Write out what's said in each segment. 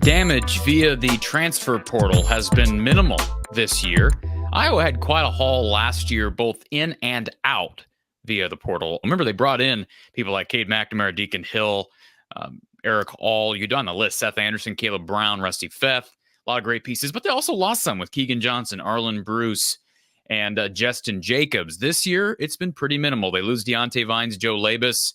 damage via the transfer portal has been minimal this year. Iowa had quite a haul last year, both in and out via the portal. Remember, they brought in people like Cade McNamara, Deacon Hill, Eric All. You're on the list. Seth Anderson, Caleb Brown, Rusty Feth. A lot of great pieces, but they also lost some with Keegan Johnson, Arlen Bruce, and Justin Jacobs. This year, it's been pretty minimal. They lose Deontay Vines, Joe Labus,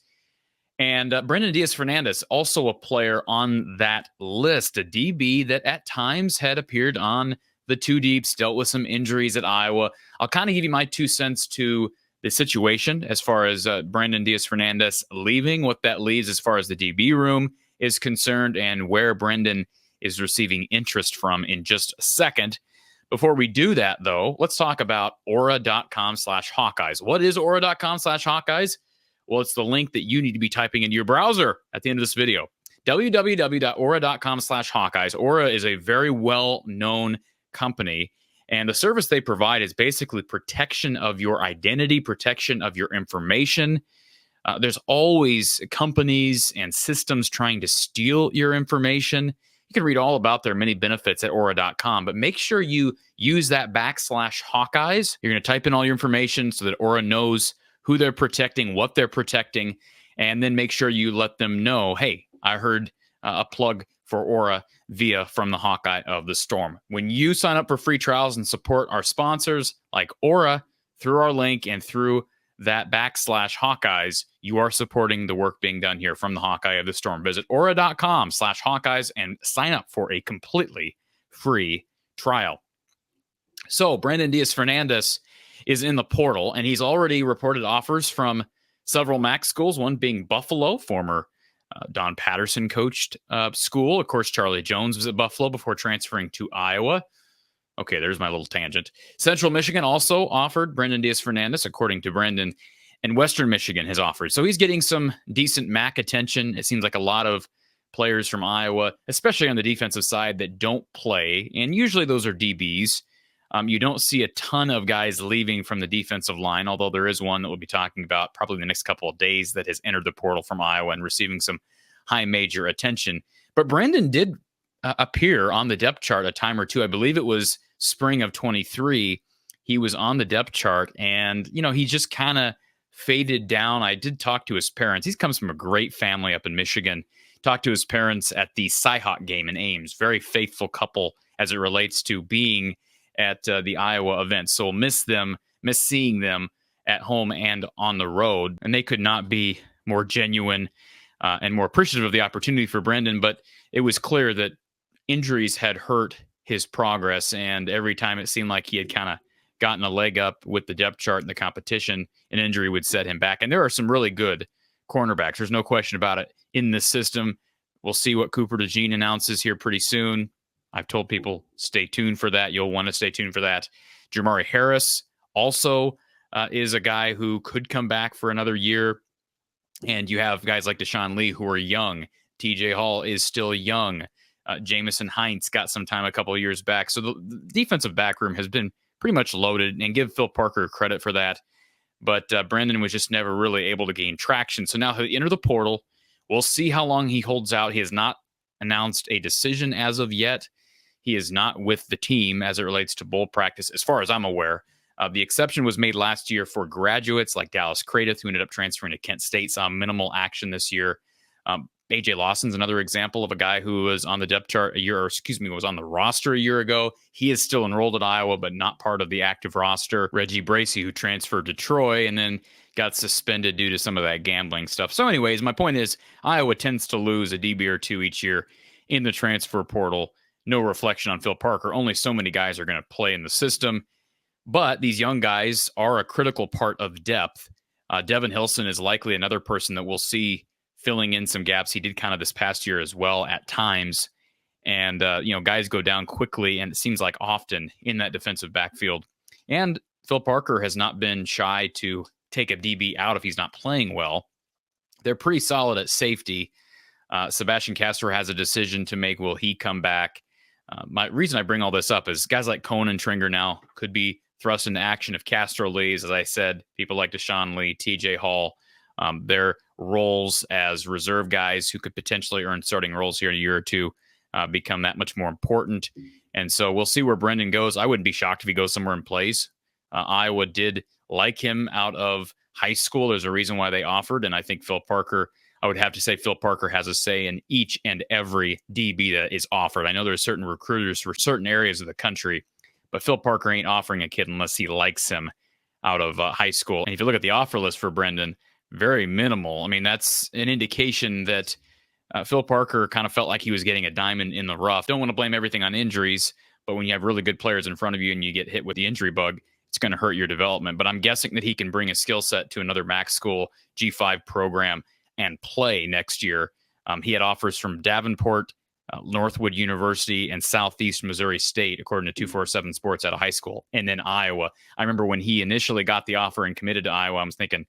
and Brenden Deasfernandes, also a player on that list, a DB that at times had appeared on the two deeps, dealt with some injuries at Iowa. I'll kind of give you my 2 cents to the situation as far as Brenden Deasfernandes leaving, what that leaves as far as the DB room is concerned, and where Brenden is receiving interest from in just a second. Before we do that, though, let's talk about aura.com/Hawkeyes. What is aura.com/Hawkeyes? Well, it's the link that you need to be typing into your browser at the end of this video. www.aura.com/Hawkeyes. Aura is a very well-known company, and the service they provide is basically protection of your identity, protection of your information. There's always companies and systems trying to steal your information. You can read all about their many benefits at aura.com, but make sure you use that /Hawkeyes. You're going to type in all your information so that Aura knows who they're protecting, what they're protecting, and then make sure you let them know, hey, I heard a plug for Aura via from the Hawkeye of the Storm. When you sign up for free trials and support our sponsors like Aura through our link and through that /Hawkeyes, you are supporting the work being done here from the Hawkeye of the Storm. Visit aura.com/Hawkeyes and sign up for a completely free trial. So Brenden Deasfernandes is in the portal, and he's already reported offers from several MAC schools, one being Buffalo, former Don Patterson coached school. Of course, Charlie Jones was at Buffalo before transferring to Iowa. Okay, there's my little tangent. Central Michigan also offered Brenden Deasfernandes, according to Brenden, and Western Michigan has offered. So he's getting some decent MAC attention. It seems like a lot of players from Iowa, especially on the defensive side, that don't play, and usually those are DBs. You don't see a ton of guys leaving from the defensive line, although there is one that we'll be talking about probably in the next couple of days that has entered the portal from Iowa and receiving some high major attention. But Brenden did appear on the depth chart a time or two. I believe it was spring of 23. He was on the depth chart, and, he just kind of faded down. I did talk to his parents. He comes from a great family up in Michigan. Talked to his parents at the Cyhawk game in Ames. Very faithful couple as it relates to being at the Iowa event. So miss seeing them at home and on the road. And they could not be more genuine and more appreciative of the opportunity for Brenden. But it was clear that injuries had hurt his progress. And every time it seemed like he had kind of gotten a leg up with the depth chart and the competition, an injury would set him back. And there are some really good cornerbacks. There's no question about it in this system. We'll see what Cooper DeJean announces here pretty soon. I've told people, stay tuned for that. You'll want to stay tuned for that. Jamari Harris also is a guy who could come back for another year. And you have guys like Deshaun Lee who are young. TJ Hall is still young. Jamison Heinz got some time a couple of years back. So the defensive back room has been pretty much loaded, and give Phil Parker credit for that. But Brenden was just never really able to gain traction. So now he'll enter the portal. We'll see how long he holds out. He has not announced a decision as of yet. He is not with the team as it relates to bowl practice, as far as I'm aware. The exception was made last year for graduates like Dallas Cradith, who ended up transferring to Kent State, saw minimal action this year. A.J. Lawson's another example of a guy who was on the depth chart was on the roster a year ago. He is still enrolled at Iowa, but not part of the active roster. Reggie Bracey, who transferred to Troy and then got suspended due to some of that gambling stuff. So anyways, my point is Iowa tends to lose a DB or two each year in the transfer portal. No reflection on Phil Parker. Only so many guys are going to play in the system. But these young guys are a critical part of depth. Devin Hilson is likely another person that we'll see filling in some gaps. He did kind of this past year as well at times. And, guys go down quickly, and it seems like often in that defensive backfield. And Phil Parker has not been shy to take a DB out if he's not playing well. They're pretty solid at safety. Sebastian Castro has a decision to make. Will he come back? My reason I bring all this up is guys like Cohen and Tringer now could be thrust into action if Castro leaves. As I said, people like Deshaun Lee, TJ Hall, their roles as reserve guys who could potentially earn starting roles here in a year or two become that much more important. And so we'll see where Brenden goes. I wouldn't be shocked if he goes somewhere and plays. Iowa did like him out of high school. There's a reason why they offered. And I think I would have to say Phil Parker has a say in each and every DB that is offered. I know there's certain recruiters for certain areas of the country, but Phil Parker ain't offering a kid unless he likes him out of high school. And if you look at the offer list for Brenden, very minimal. I mean, that's an indication that Phil Parker kind of felt like he was getting a diamond in the rough. Don't want to blame everything on injuries, but when you have really good players in front of you and you get hit with the injury bug, it's going to hurt your development. But I'm guessing that he can bring a skill set to another MAC school G5 program and play next year. He had offers from Davenport, Northwood University, and Southeast Missouri State, according to 247 Sports, out of high school, and then Iowa. I remember when he initially got the offer and committed to Iowa, I was thinking,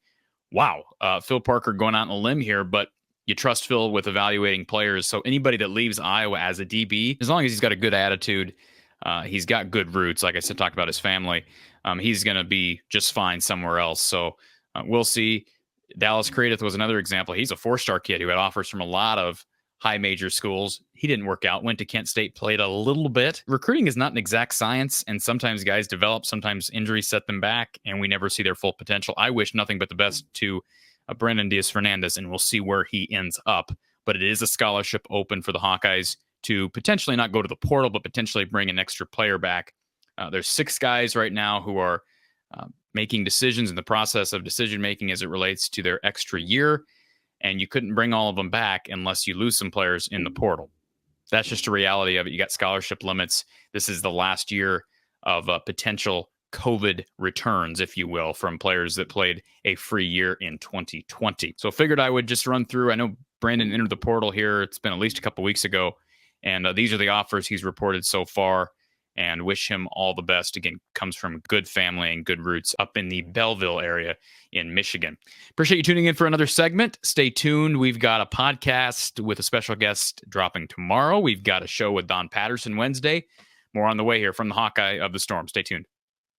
wow, Phil Parker going out on a limb here, but you trust Phil with evaluating players. So anybody that leaves Iowa as a DB, as long as he's got a good attitude, he's got good roots. Like I said, talked about his family. He's going to be just fine somewhere else. So we'll see. Dallas Creedith was another example. He's a 4-star kid who had offers from a lot of high major schools. He didn't work out, went to Kent State, played a little bit. Recruiting is not an exact science, and sometimes guys develop, sometimes injuries set them back, and we never see their full potential. I wish nothing but the best to Brenden Deasfernandes, and we'll see where he ends up. But it is a scholarship open for the Hawkeyes to potentially not go to the portal, but potentially bring an extra player back. There's 6 guys right now who are making decisions in the process of decision-making as it relates to their extra year, and you couldn't bring all of them back unless you lose some players in the portal. That's just a reality of it. You got scholarship limits. This is the last year of potential COVID returns, if you will, from players that played a free year in 2020. So figured I would just run through. I know Brenden entered the portal here. It's been at least a couple weeks ago. And these are the offers he's reported so far. And wish him all the best. Again, comes from good family and good roots up in the Belleville area in Michigan. Appreciate you tuning in for another segment. Stay tuned. We've got a podcast with a special guest dropping tomorrow. We've got a show with Don Patterson Wednesday. More on the way here from the Hawkeye of the Storm. Stay tuned.